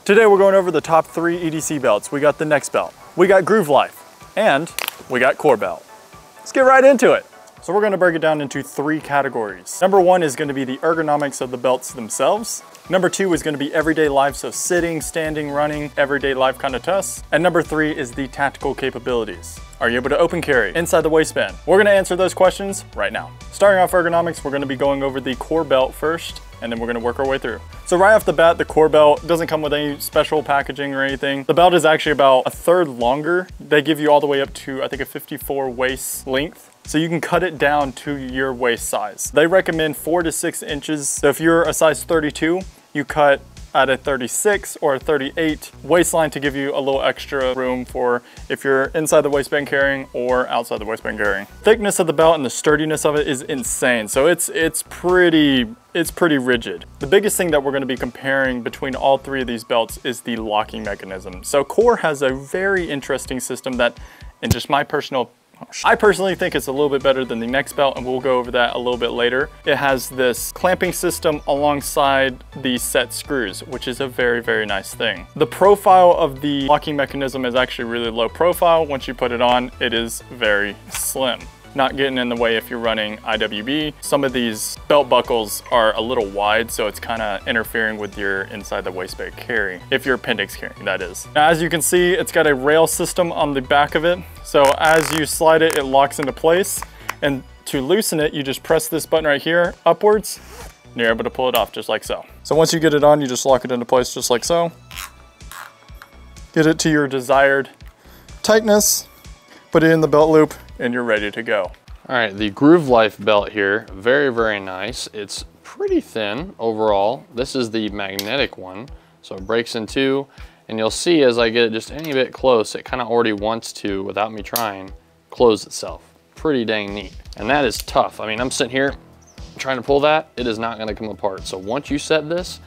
Today we're going over the top 3 EDC belts. We got the Next belt, we got Groove Life, and we got Core belt. Let's get right into it. So we're gonna break it down into 3 categories. Number 1 is gonna be the ergonomics of the belts themselves. Number 2 is gonna be everyday life, so sitting, standing, running, everyday life kind of tests. And number 3 is the tactical capabilities. Are you able to open carry inside the waistband? We're gonna answer those questions right now. Starting off ergonomics, we're gonna be going over the Core belt first, and then we're gonna work our way through. So right off the bat, the Core belt doesn't come with any special packaging or anything. The belt is actually about 1/3 longer. They give you all the way up to, I think, a 54 waist length. So you can cut it down to your waist size. They recommend 4 to 6 inches. So if you're a size 32, you cut at a 36 or a 38 waistline to give you a little extra room for if you're inside the waistband carrying or outside the waistband carrying. Thickness of the belt and the sturdiness of it is insane. So it's pretty rigid. The biggest thing that we're gonna be comparing between all 3 of these belts is the locking mechanism. So Core has a very interesting system that, in just my personal I personally think it's a little bit better than the Next belt, and we'll go over that a little bit later. It has this clamping system alongside the set screws, which is a very, very nice thing. The profile of the locking mechanism is actually really low profile. Once you put it on, it is very slim. Not getting in the way if you're running IWB. Some of these belt buckles are a little wide, so it's kind of interfering with your inside the waistband carry, if you're appendix carrying, that is. Now, as you can see, it's got a rail system on the back of it. So as you slide it, it locks into place. And to loosen it, you just press this button right here upwards, and you're able to pull it off just like so. So once you get it on, you just lock it into place just like so. Get it to your desired tightness, put it in the belt loop, and you're ready to go. All right, the Groove Life belt here, very, very nice. It's pretty thin overall. This is the magnetic one, so it breaks in 2, and you'll see as I get it just any bit close, it kind of already wants to, without me trying, close itself. Pretty dang neat. And that is tough. I mean, I'm sitting here trying to pull that, it is not gonna come apart. So once you set this,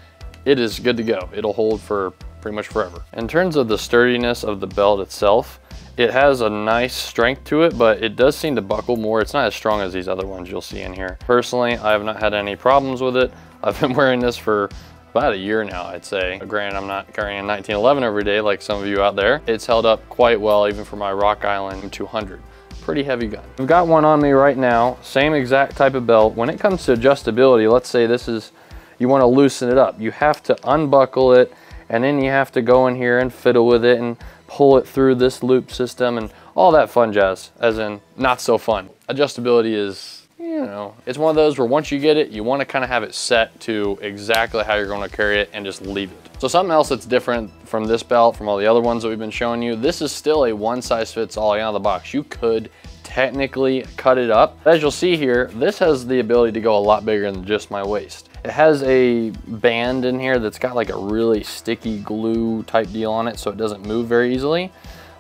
it is good to go. It'll hold for pretty much forever. In terms of the sturdiness of the belt itself, it has a nice strength to it, but it does seem to buckle more. It's not as strong as these other ones you'll see in here. Personally, I have not had any problems with it. I've been wearing this for about a year now, I'd say. Granted, I'm not carrying a 1911 every day like some of you out there. It's held up quite well, even for my Rock Island 200. Pretty heavy gun. I've got one on me right now, same exact type of belt. When it comes to adjustability, let's say this is, you wanna loosen it up. You have to unbuckle it, and then you have to go in here and fiddle with it and pull it through this loop system and all that fun jazz, as in not so fun. Adjustability is, you know, it's one of those where once you get it, you want to kind of have it set to exactly how you're going to carry it and just leave it. So something else that's different from this belt, from all the other ones that we've been showing you, this is still a one size fits all out of the box. You could technically cut it up. As you'll see here, this has the ability to go a lot bigger than just my waist. It has a band in here that's got like a really sticky glue type deal on it, so it doesn't move very easily.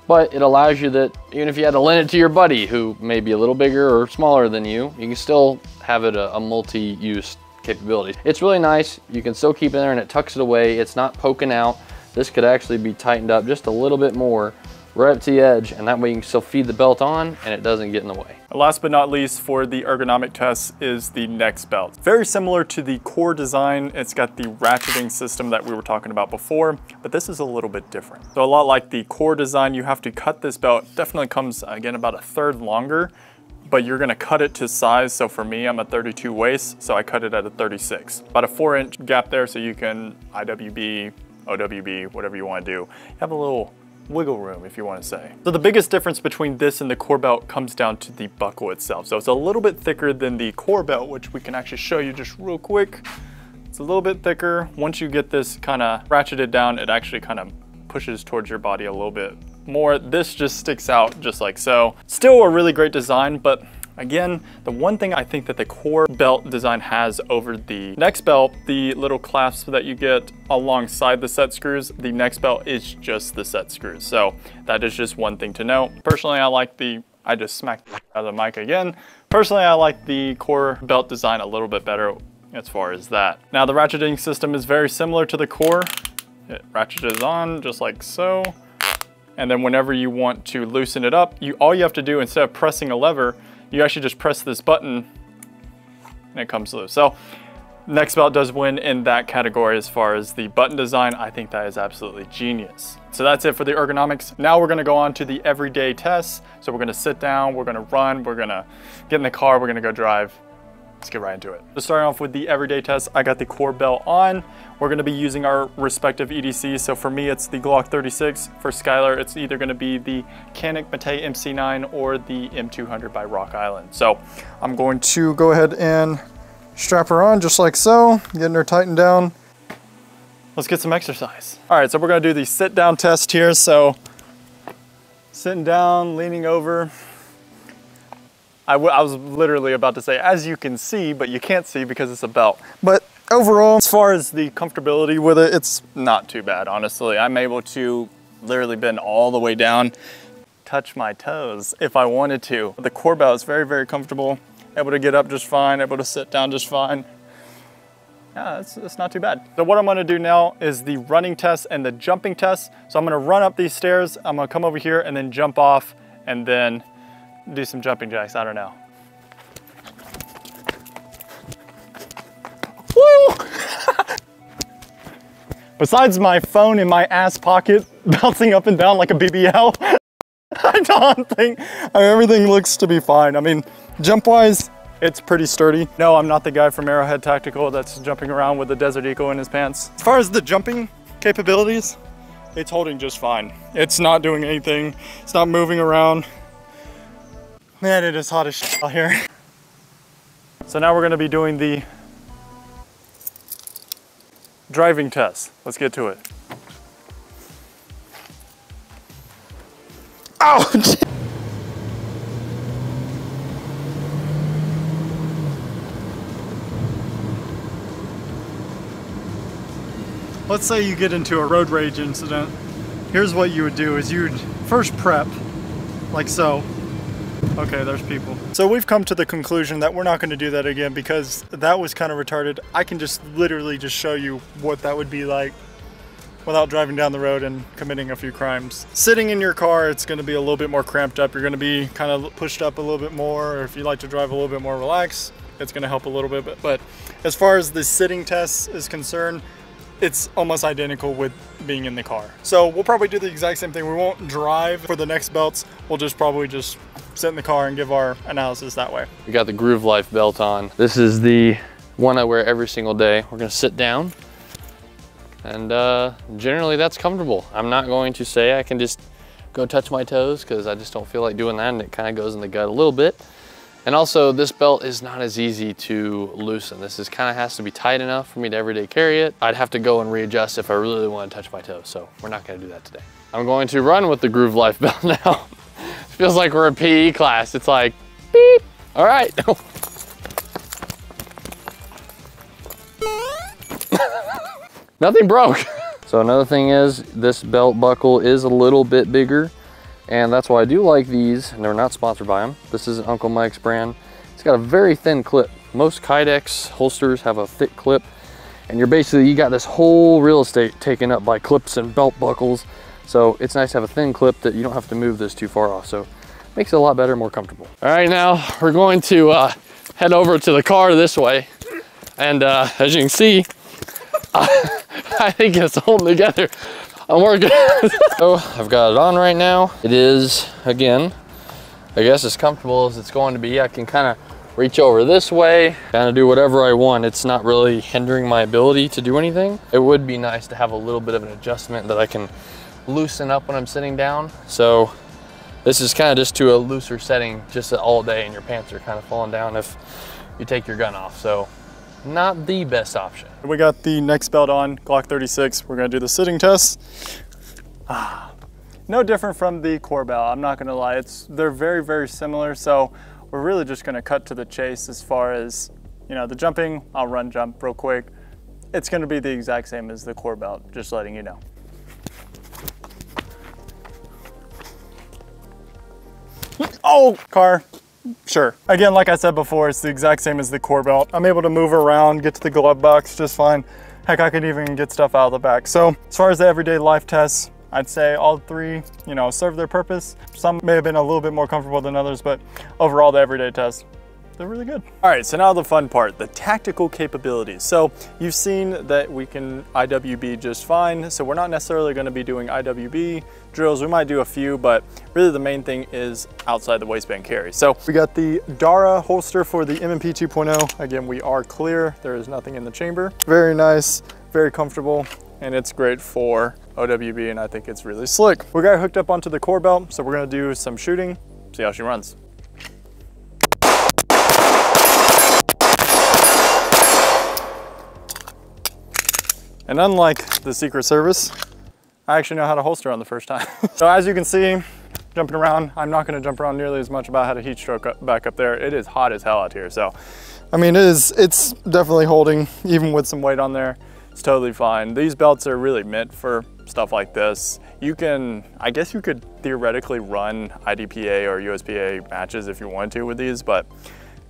But it allows you that even if you had to lend it to your buddy who may be a little bigger or smaller than you can still have it a multi-use capability. It's really nice. You can still keep it there and it tucks it away. It's not poking out. This could actually be tightened up just a little bit more right up to the edge, and that way you can still feed the belt on and it doesn't get in the way. Last but not least for the ergonomic test is the Next belt. Very similar to the Core design, it's got the ratcheting system that we were talking about before, but this is a little bit different. So a lot like the Core design, you have to cut this belt. Definitely comes, again, about 1/3 longer, but you're gonna cut it to size. So for me, I'm a 32 waist, so I cut it at a 36. About a 4-inch gap there, so you can IWB, OWB, whatever you wanna do. You have a little wiggle room, if you want to say. So the biggest difference between this and the Core belt comes down to the buckle itself. So it's a little bit thicker than the Core belt, which we can actually show you just real quick. It's a little bit thicker. Once you get this kind of ratcheted down, it actually kind of pushes towards your body a little bit more. This just sticks out just like so. Still a really great design, but again, the one thing I think that the Core belt design has over the Next belt, the little clasp that you get alongside the set screws, the Next belt is just the set screws. So that is just one thing to note. Personally, I just smacked out of the mic again. Personally, I like the Core belt design a little bit better as far as that. Now the ratcheting system is very similar to the Core. It ratchets on just like so. And then whenever you want to loosen it up, all you have to do, instead of pressing a lever, you actually just press this button and it comes loose. So Next belt does win in that category as far as the button design. I think that is absolutely genius. So that's it for the ergonomics. Now we're gonna go on to the everyday tests. So we're gonna sit down, we're gonna run, we're gonna get in the car, we're gonna go drive. Let's get right into it. To start off with the everyday test, I got the core belt on. We're gonna be using our respective EDCs. So for me, it's the Glock 36. For Skylar, it's either gonna be the Canik Mate MC9 or the M200 by Rock Island. So I'm going to go ahead and strap her on just like so, getting her tightened down. Let's get some exercise. All right, so we're gonna do the sit down test here. So sitting down, leaning over. I was literally about to say, as you can see, but you can't see because it's a belt. But overall, as far as the comfortability with it, it's not too bad, honestly. I'm able to literally bend all the way down, touch my toes if I wanted to. The core belt is very, very comfortable. Able to get up just fine, able to sit down just fine. Yeah, it's not too bad. So what I'm gonna do now is the running test and the jumping test. So I'm gonna run up these stairs, I'm gonna come over here and then jump off and then do some jumping jacks, I don't know. Woo! Besides my phone in my ass pocket bouncing up and down like a BBL, I don't think, everything looks to be fine. I mean, jump-wise, it's pretty sturdy. No, I'm not the guy from Arrowhead Tactical that's jumping around with the Desert Eagle in his pants. As far as the jumping capabilities, it's holding just fine. It's not doing anything. It's not moving around. Man, it is hot as shit out here. So now we're gonna be doing the driving test. Let's get to it. Ouch! Let's say you get into a road rage incident. Here's what you would do is you would first prep, like so. Okay, there's people. So we've come to the conclusion that we're not gonna do that again because that was kind of retarded. I can just literally just show you what that would be like without driving down the road and committing a few crimes. Sitting in your car, it's gonna be a little bit more cramped up. You're gonna be kind of pushed up a little bit more, or if you like to drive a little bit more relaxed, it's gonna help a little bit. But as far as the sitting test is concerned, it's almost identical with being in the car. So we'll probably do the exact same thing. We won't drive for the next belts. We'll just probably just sit in the car and give our analysis that way. We got the Groove Life belt on. This is the one I wear every single day. We're gonna sit down and generally that's comfortable. I'm not going to say I can just go touch my toes because I just don't feel like doing that and it kind of goes in the gut a little bit. And also this belt is not as easy to loosen. This is kind of has to be tight enough for me to everyday carry it. I'd have to go and readjust if I really want to touch my toes. So we're not gonna do that today. I'm going to run with the Groove Life belt now. It feels like we're in PE class. It's like, beep. All right. Nothing broke. So another thing is this belt buckle is a little bit bigger. And that's why I do like these, and they're not sponsored by them. This is an Uncle Mike's brand. It's got a very thin clip. Most Kydex holsters have a thick clip, and you got this whole real estate taken up by clips and belt buckles. So it's nice to have a thin clip that you don't have to move this too far off. So it makes it a lot better, more comfortable. All right, now we're going to head over to the car this way. And as you can see, I think it's holding together. I'm working. So I've got it on right now. It is, again, I guess as comfortable as it's going to be. I can kind of reach over this way, kind of do whatever I want. It's not really hindering my ability to do anything. It would be nice to have a little bit of an adjustment that I can loosen up when I'm sitting down. So this is kind of just to a looser setting, just all day, and your pants are kind of falling down if you take your gun off. So not the best option. We got the next belt on, Glock 36. We're gonna do the sitting test. No different from the core belt, I'm not gonna lie. They're very, very similar. So we're really just gonna cut to the chase as far as, the jumping. I'll run jump real quick. It's gonna be the exact same as the core belt, just letting you know. Oh, car. Sure. Again, like I said before, it's the exact same as the core belt. I'm able to move around, get to the glove box just fine. Heck, I could even get stuff out of the back. So as far as the everyday life tests, I'd say all three, serve their purpose. Some may have been a little bit more comfortable than others, but overall the everyday test, they're really good. All right, so now the fun part, the tactical capabilities. So you've seen that we can IWB just fine. So we're not necessarily gonna be doing IWB drills. We might do a few, but really the main thing is outside the waistband carry. So we got the Dara holster for the M&P 2.0. Again, we are clear. There is nothing in the chamber. Very nice, very comfortable, and it's great for OWB, and I think it's really slick. We got it hooked up onto the core belt, so we're gonna do some shooting, see how she runs. And unlike the Secret Service, I actually know how to holster on the first time. So as you can see, jumping around, I'm not gonna jump around nearly as much about how to heat stroke back up there. It is hot as hell out here. So, I mean, it's definitely holding, even with some weight on there, it's totally fine. These belts are really meant for stuff like this. You can, I guess you could theoretically run IDPA or USPA matches if you wanted to with these, but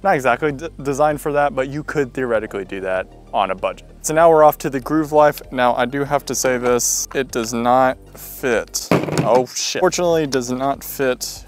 not exactly designed for that, but you could theoretically do that on a budget. So now we're off to the Groove Life. Now I do have to say this, it does not fit. Oh shit. Fortunately, it does not fit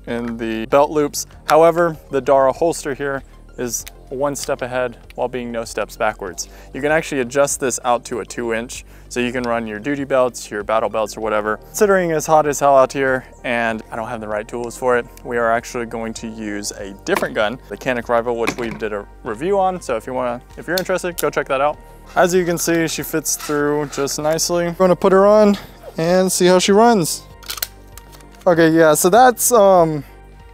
in the belt loops. However, the Dara holster here is one step ahead while being no steps backwards. You can actually adjust this out to a 2-inch, so you can run your duty belts, your battle belts or whatever. Considering it's hot as hell out here and I don't have the right tools for it, we are actually going to use a different gun, the Canik Rival, which we did a review on. So if you're interested, go check that out. As you can see, she fits through just nicely. I'm gonna put her on and see how she runs. Okay, yeah, so that's a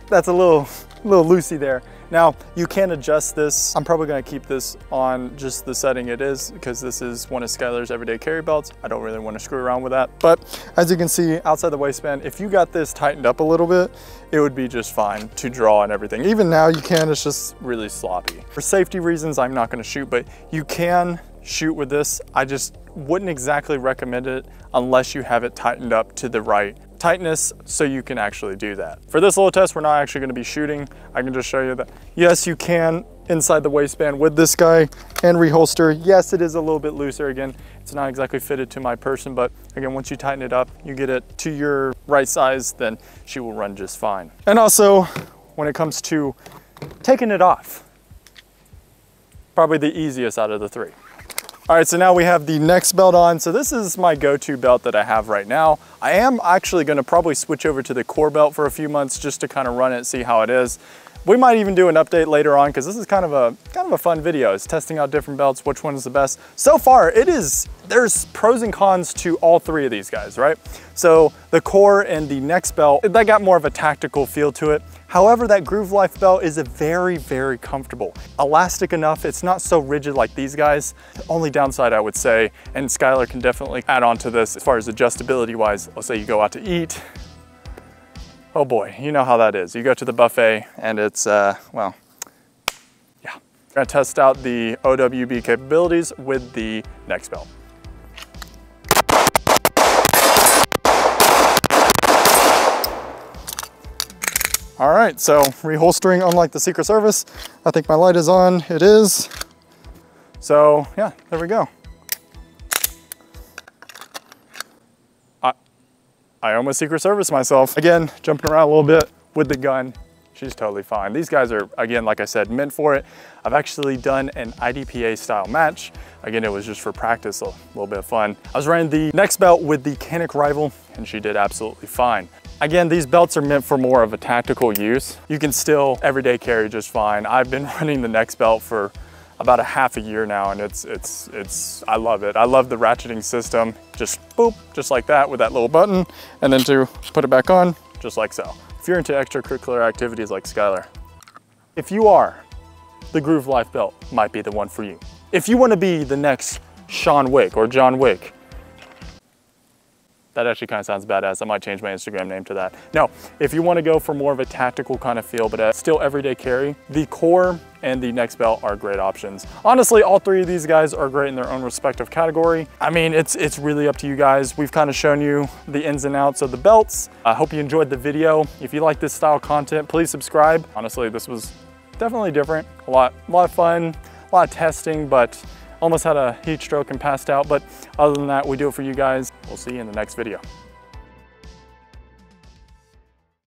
little loosey there. Now, you can adjust this. I'm probably gonna keep this on just the setting it is, because this is one of Skylar's everyday carry belts. I don't really wanna screw around with that. But as you can see, outside the waistband, if you got this tightened up a little bit, it would be just fine to draw and everything. Even now you can, it's just really sloppy. For safety reasons, I'm not gonna shoot, but you can shoot with this. I just wouldn't exactly recommend it unless you have it tightened up to the right tightness so you can actually do that. For this little test, we're not actually gonna be shooting. I can just show you that. Yes, you can inside the waistband with this guy and reholster. Yes, it is a little bit looser. Again, it's not exactly fitted to my person, but again, once you tighten it up, you get it to your right size, then she will run just fine. And also, when it comes to taking it off, probably the easiest out of the three. All right, so now we have the next belt on. So this is my go-to belt that I have right now. I am actually gonna probably switch over to the core belt for a few months just to kind of run it, see how it is. We might even do an update later on, because this is kind of a fun video. It's testing out different belts, which one is the best. So far, there's pros and cons to all three of these guys, right? So the core and the next belt, that got more of a tactical feel to it. However, that Groove Life belt is a very, very comfortable. Elastic enough, it's not so rigid like these guys. The only downside I would say, and Skylar can definitely add on to this as far as adjustability wise, let's say you go out to eat. Oh boy, you know how that is. You go to the buffet and it's, well, yeah. We're gonna test out the OWB capabilities with the next belt. All right, so reholstering, unlike the Secret Service, I think my light is on, it is. So yeah, there we go. I almost Secret Service myself. Again, jumping around a little bit with the gun, she's totally fine. These guys are, again, like I said, meant for it. I've actually done an IDPA style match. Again, it was just for practice, a little bit of fun. I was running the next belt with the Canik Rival and she did absolutely fine. Again, these belts are meant for more of a tactical use. You can still everyday carry just fine. I've been running the next belt for about a half a year now, and I love it. I love the ratcheting system. Just boop, just like that with that little button, and then to put it back on, just like so. If you're into extracurricular activities like Skylar, if you are, the Groove Life belt might be the one for you. If you want to be the next Sean Wick or John Wick, that actually kind of sounds badass. I might change my Instagram name to that. No, if you want to go for more of a tactical kind of feel, but still everyday carry, the core and the next belt are great options. Honestly, all three of these guys are great in their own respective category. I mean, it's really up to you guys. We've kind of shown you the ins and outs of the belts. I hope you enjoyed the video. If you like this style content, please subscribe. Honestly, this was definitely different. A lot of fun, a lot of testing, but almost had a heat stroke and passed out. But other than that, we do it for you guys. We'll see you in the next video.